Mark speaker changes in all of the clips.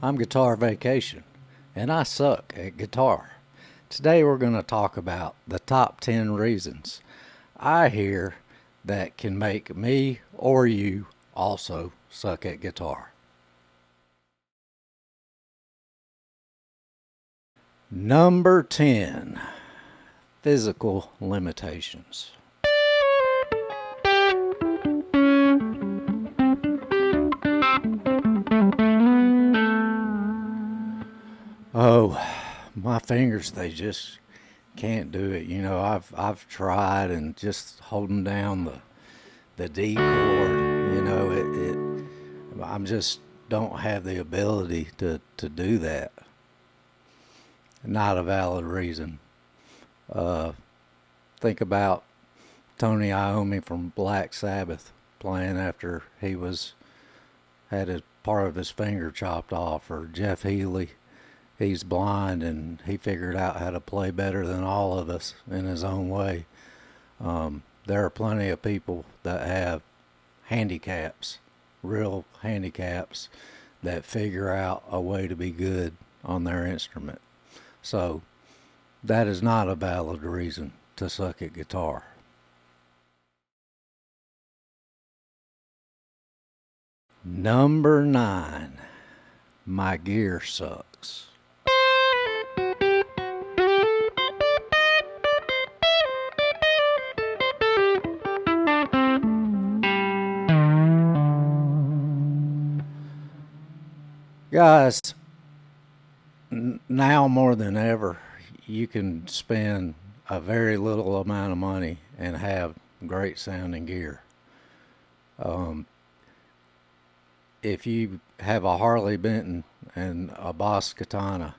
Speaker 1: I'm Guitar Vacation, and I suck at guitar. Today we're going to talk about the top 10 reasons I hear that can make me or you also suck at guitar. Number 10, physical limitations. Oh, my fingers, they just can't do it. I've tried and just holding down the D chord, I'm just don't have the ability to do that. Not a valid reason. Think about Tony Iommi from Black Sabbath playing after he had a part of his finger chopped off, or Jeff Healey. He's blind and he figured out how to play better than all of us in his own way. There are plenty of people that have handicaps, real handicaps, that figure out a way to be good on their instrument. So that is not a valid reason to suck at guitar. Number 9, my gear sucks. Guys, now more than ever, you can spend a very little amount of money and have great sounding gear. If you have a Harley Benton and a Boss Katana,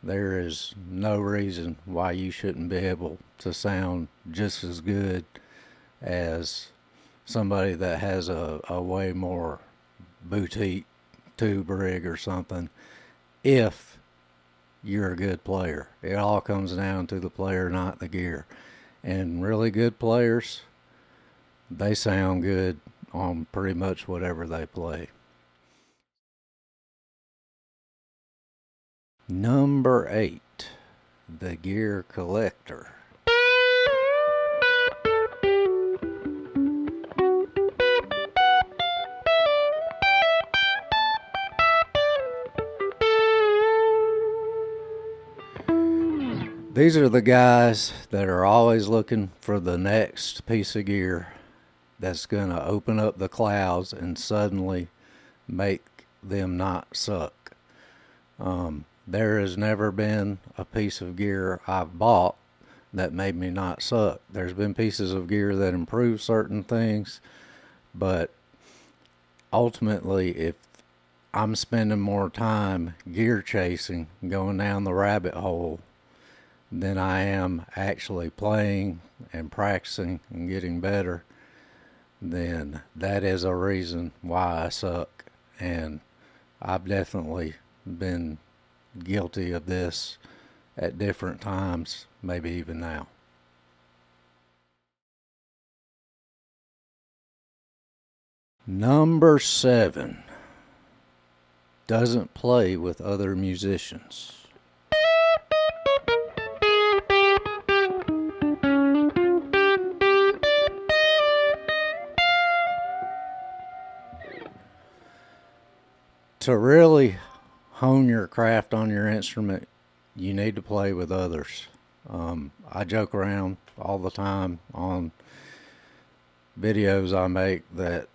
Speaker 1: there is no reason why you shouldn't be able to sound just as good as somebody that has a way more boutique tube rig or something, if you're a good player. It all comes down to the player, not the gear. And really good players, they sound good on pretty much whatever they play. Number 8, the gear collector. These are the guys that are always looking for the next piece of gear that's going to open up the clouds and suddenly make them not suck. There has never been a piece of gear I've bought that made me not suck. There's been pieces of gear that improve certain things, but ultimately, if I'm spending more time gear chasing, going down the rabbit hole, than I am actually playing and practicing and getting better, then that is a reason why I suck. And I've definitely been guilty of this at different times, maybe even now. Number 7, doesn't play with other musicians. To really hone your craft on your instrument, you need to play with others. I joke around all the time on videos I make that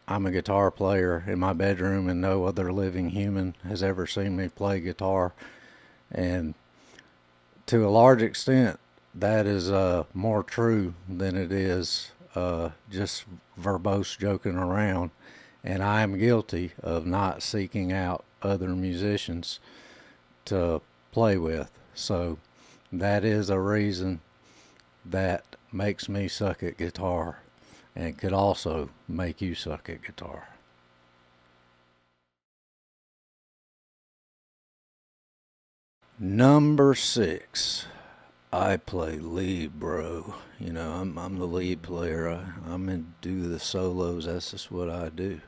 Speaker 1: I'm a guitar player in my bedroom and no other living human has ever seen me play guitar. And to a large extent, that is more true than it is just verbose joking around. And I am guilty of not seeking out other musicians to play with. So that is a reason that makes me suck at guitar, and could also make you suck at guitar. Number 6, I play lead, bro. I'm the lead player. I'm in do the solos. That's just what I do.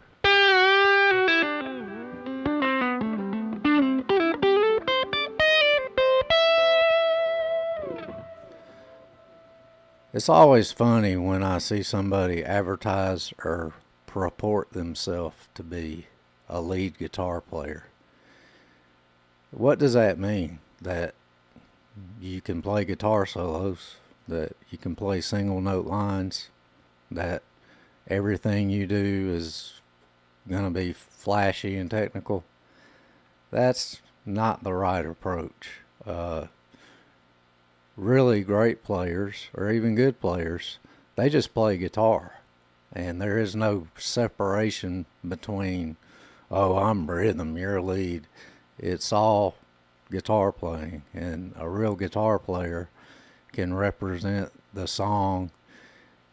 Speaker 1: It's always funny when I see somebody advertise or purport themselves to be a lead guitar player. What does that mean? That you can play guitar solos, that you can play single note lines, that everything you do is going to be flashy and technical? That's not the right approach. Really great players, or even good players, they just play guitar. And there is no separation between, oh, I'm rhythm, you're lead. It's all guitar playing. And a real guitar player can represent the song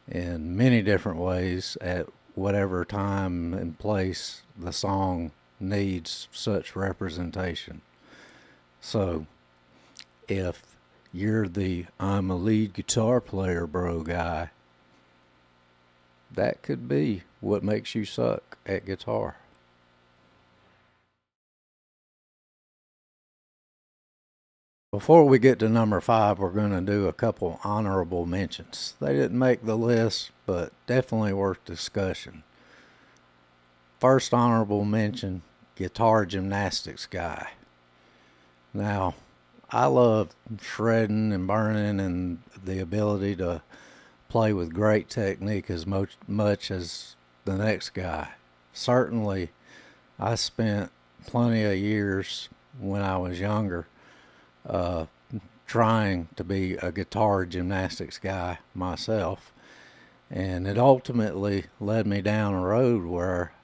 Speaker 1: in many different ways at whatever time and place the song needs such representation. So, if you're the I'm a lead guitar player, bro guy, that could be what makes you suck at guitar. Before we get to number 5, we're going to do a couple honorable mentions. They didn't make the list, but definitely worth discussion. First honorable mention, guitar gymnastics guy. Now, I love shredding and burning and the ability to play with great technique as much as the next guy. Certainly, I spent plenty of years when I was younger uh, trying to be a guitar gymnastics guy myself. And it ultimately led me down a road where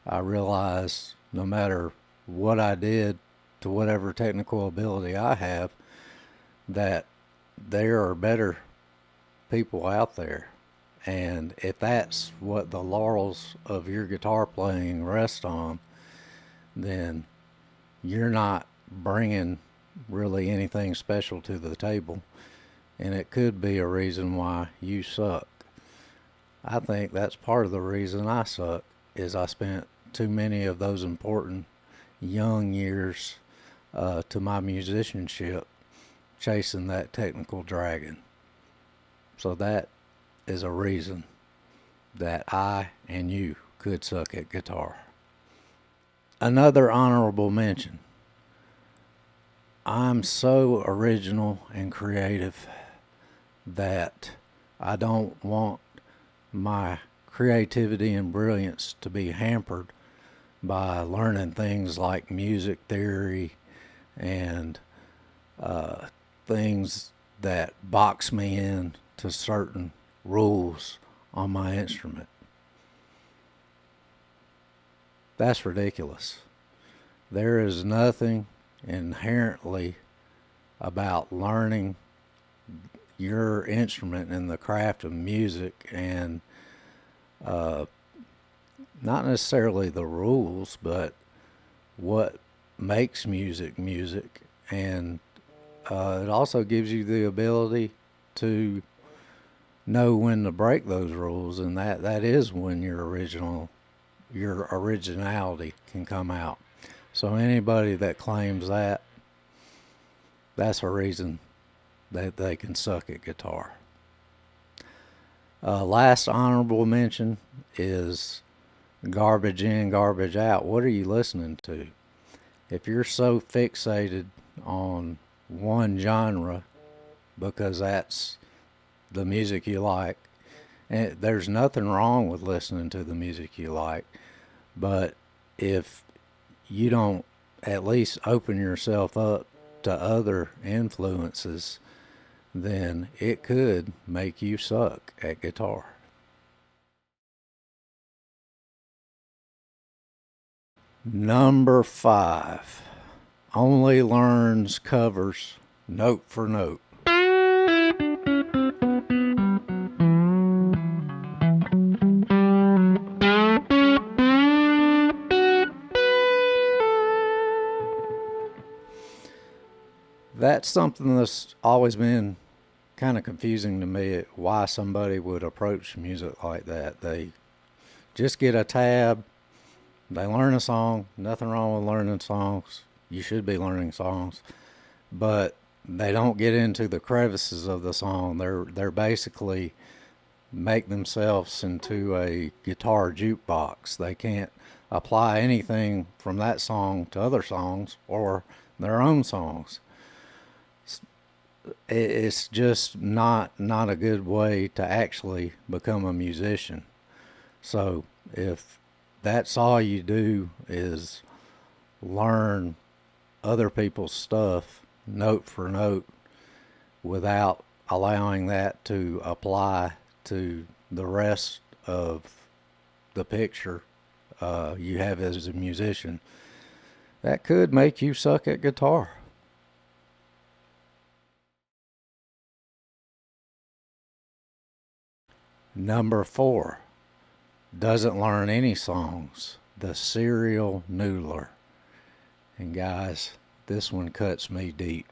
Speaker 1: I realized no matter what I did to whatever technical ability I have, that there are better people out there. And if that's what the laurels of your guitar playing rest on, then you're not bringing really anything special to the table. And it could be a reason why you suck. I think that's part of the reason I suck, is I spent too many of those important young years to my musicianship chasing that technical dragon. So that is a reason that I and you could suck at guitar. Another honorable mention. I'm so original and creative that I don't want my creativity and brilliance to be hampered by learning things like music theory and things that box me in to certain rules on my instrument. That's ridiculous. There is nothing inherently about learning your instrument and the craft of music and not necessarily the rules, but what makes music music. And it also gives you the ability to know when to break those rules, and that is when your originality can come out. So anybody that claims that, that's a reason that they can suck at guitar. Last honorable mention is garbage in, garbage out. What are you listening to? If you're so fixated on one genre because that's the music you like, and there's nothing wrong with listening to the music you like, but if you don't at least open yourself up to other influences, then it could make you suck at guitar. Number 5, only learns covers note for note. That's something that's always been kind of confusing to me, why somebody would approach music like that. They just get a tab, they learn a song, nothing wrong with learning songs. You should be learning songs. But they don't get into the crevices of the song. They're basically make themselves into a guitar jukebox. They can't apply anything from that song to other songs or their own songs. It's just not a good way to actually become a musician. So if that's all you do is learn other people's stuff note for note without allowing that to apply to the rest of the picture you have as a musician, that could make you suck at guitar. Number 4, doesn't learn any songs. The serial noodler. And guys, this one cuts me deep.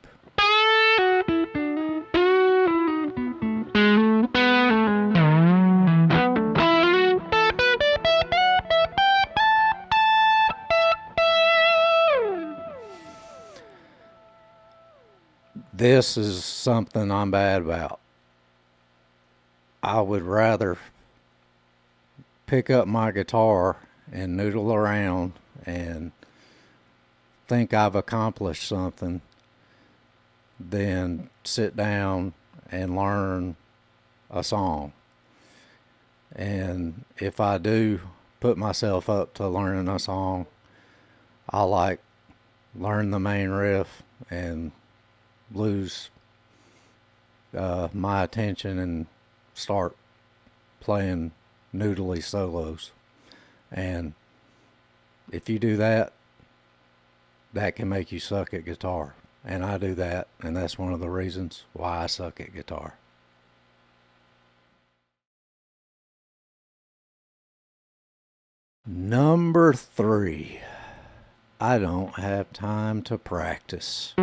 Speaker 1: This is something I'm bad about. I would rather pick up my guitar and noodle around and think I've accomplished something than sit down and learn a song. And if I do put myself up to learning a song, I like learn the main riff and lose my attention and start playing noodly solos. And if you do that, that can make you suck at guitar. And I do that, and that's one of the reasons why I suck at guitar. Number 3, I don't have time to practice.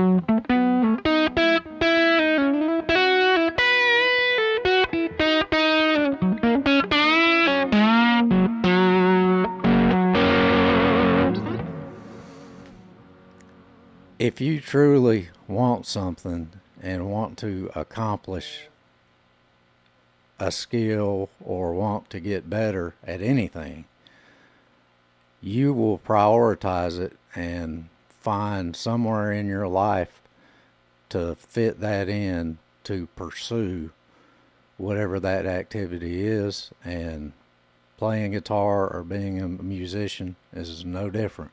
Speaker 1: If you truly want something and want to accomplish a skill or want to get better at anything, you will prioritize it and find somewhere in your life to fit that in to pursue whatever that activity is. And playing guitar or being a musician is no different.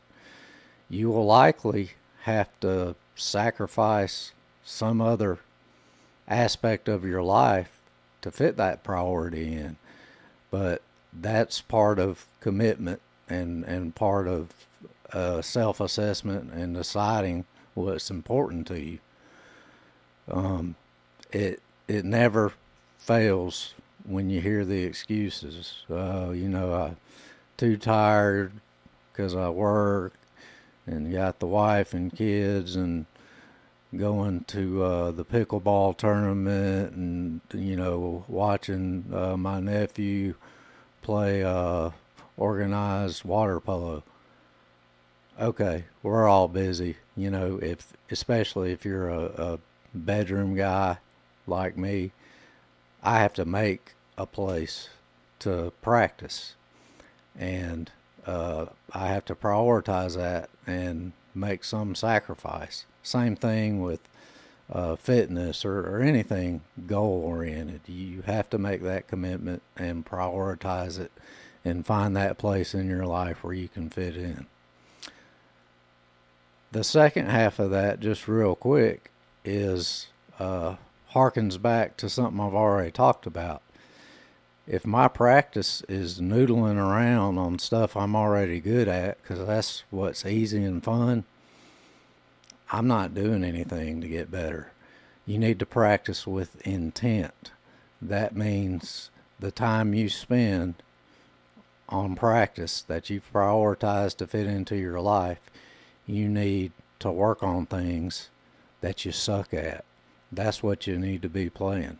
Speaker 1: You will likely have to sacrifice some other aspect of your life to fit that priority in. But that's part of commitment and part of self-assessment and deciding what's important to you. It never fails when you hear the excuses. I'm too tired because I work and got the wife and kids and going to the pickleball tournament and watching my nephew play organized water polo. Okay, we're all busy, especially if you're a bedroom guy like me. I have to make a place to practice, and I have to prioritize that and make some sacrifice. Same thing with fitness or anything goal oriented. You have to make that commitment and prioritize it and find that place in your life where you can fit in. The second half of that, just real quick, is harkens back to something I've already talked about. If my practice is noodling around on stuff I'm already good at, because that's what's easy and fun, I'm not doing anything to get better. You need to practice with intent. That means the time you spend on practice that you've prioritized to fit into your life, you need to work on things that you suck at. That's what you need to be playing.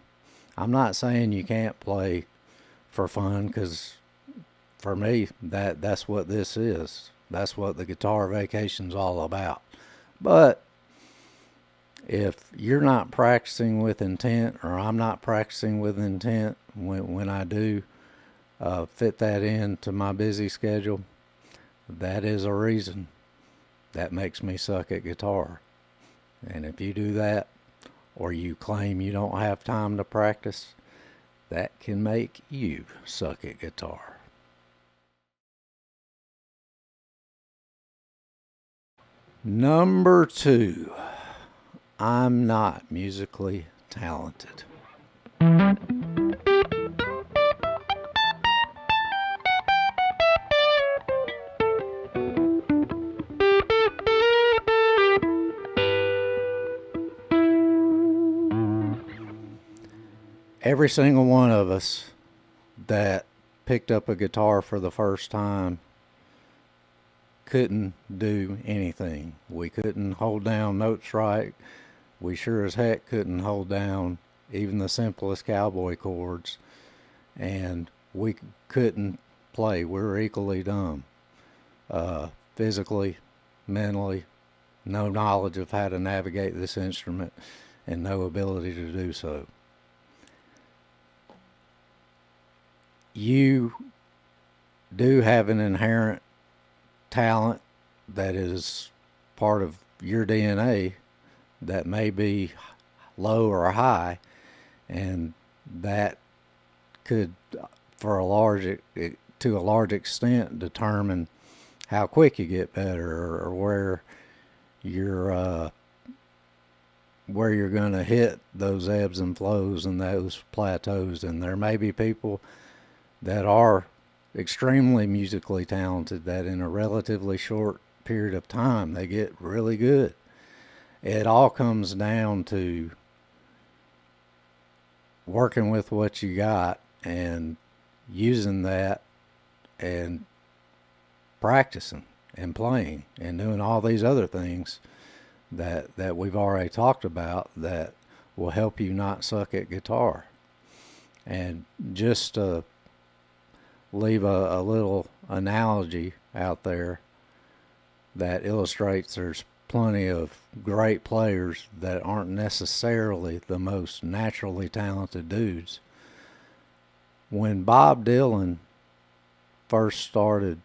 Speaker 1: I'm not saying you can't play for fun, because for me that's what this is. That's what the Guitar Vacation's all about. But If you're not practicing with intent, or I'm not practicing with intent when I do fit that into my busy schedule, that is a reason that makes me suck at guitar. And if you do that, or you claim you don't have time to practice, that can make you suck at guitar. Number 2, I'm not musically talented. Every single one of us that picked up a guitar for the first time couldn't do anything. We couldn't hold down notes right. We sure as heck couldn't hold down even the simplest cowboy chords. And we couldn't play. We were equally dumb. Physically, mentally, no knowledge of how to navigate this instrument, and no ability to do so. You do have an inherent talent that is part of your DNA that may be low or high, and that could, for to a large extent, determine how quick you get better, or you're where you're going to hit those ebbs and flows and those plateaus. And there may be people that are extremely musically talented that in a relatively short period of time they get really good. It all comes down to working with what you got and using that and practicing and playing and doing all these other things that we've already talked about that will help you not suck at guitar. And just to leave a little analogy out there that illustrates there's plenty of great players that aren't necessarily the most naturally talented dudes. When Bob Dylan first started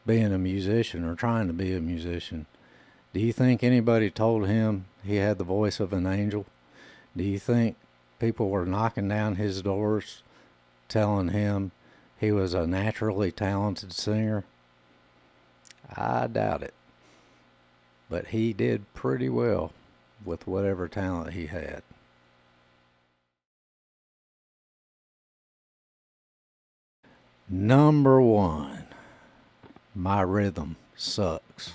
Speaker 1: being a musician or trying to be a musician, do you think anybody told him he had the voice of an angel? Do you think people were knocking down his doors telling him he was a naturally talented singer? I doubt it. But he did pretty well with whatever talent he had. Number 1, my rhythm sucks.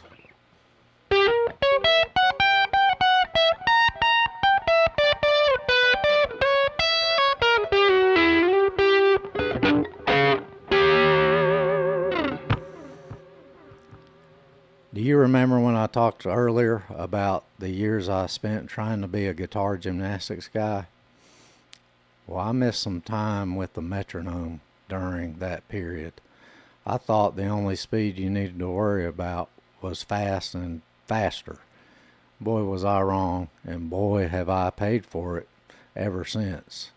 Speaker 1: Do you remember when I talked earlier about the years I spent trying to be a guitar gymnastics guy? Well, I missed some time with the metronome during that period. I thought the only speed you needed to worry about was fast and faster. Boy, was I wrong, and boy, have I paid for it ever since.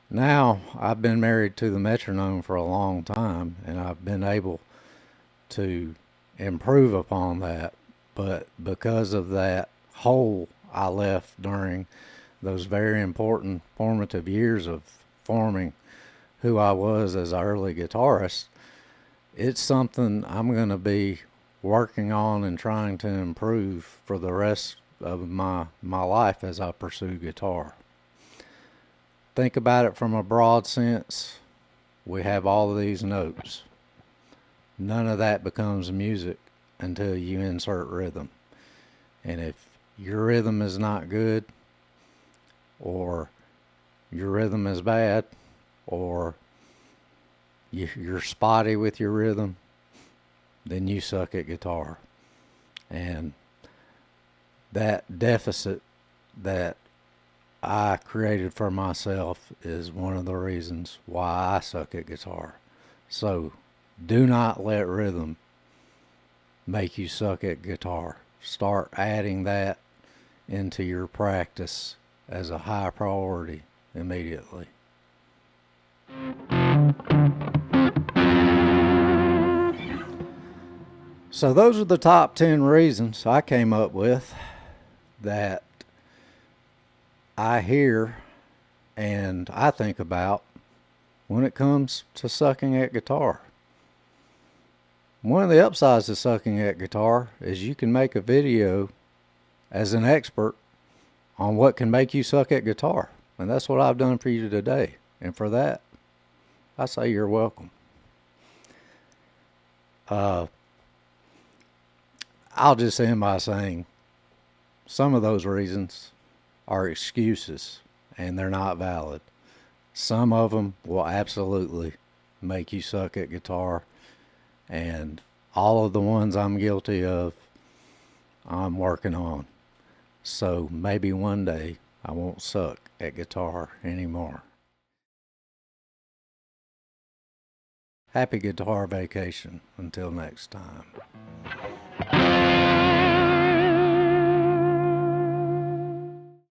Speaker 1: Now, I've been married to the metronome for a long time, and I've been able to improve upon that, but because of that hole I left during those very important formative years of forming who I was as an early guitarist, it's something I'm going to be working on and trying to improve for the rest of my life as I pursue guitar. Think about it from a broad sense. We have all of these notes. None of that becomes music until you insert rhythm. And if your rhythm is not good, or your rhythm is bad, or you're spotty with your rhythm, then you suck at guitar. And that deficit that I created for myself is one of the reasons why I suck at guitar. So do not let rhythm make you suck at guitar. Start adding that into your practice as a high priority immediately. So those are the top 10 reasons I came up with that I hear and I think about when it comes to sucking at guitar. One of the upsides of sucking at guitar is you can make a video as an expert on what can make you suck at guitar. And that's what I've done for you today. And for that, I say you're welcome. I'll just end by saying some of those reasons are excuses and they're not valid. Some of them will absolutely make you suck at guitar, and all of the ones I'm guilty of, I'm working on. So maybe one day I won't suck at guitar anymore. Happy guitar vacation until next time.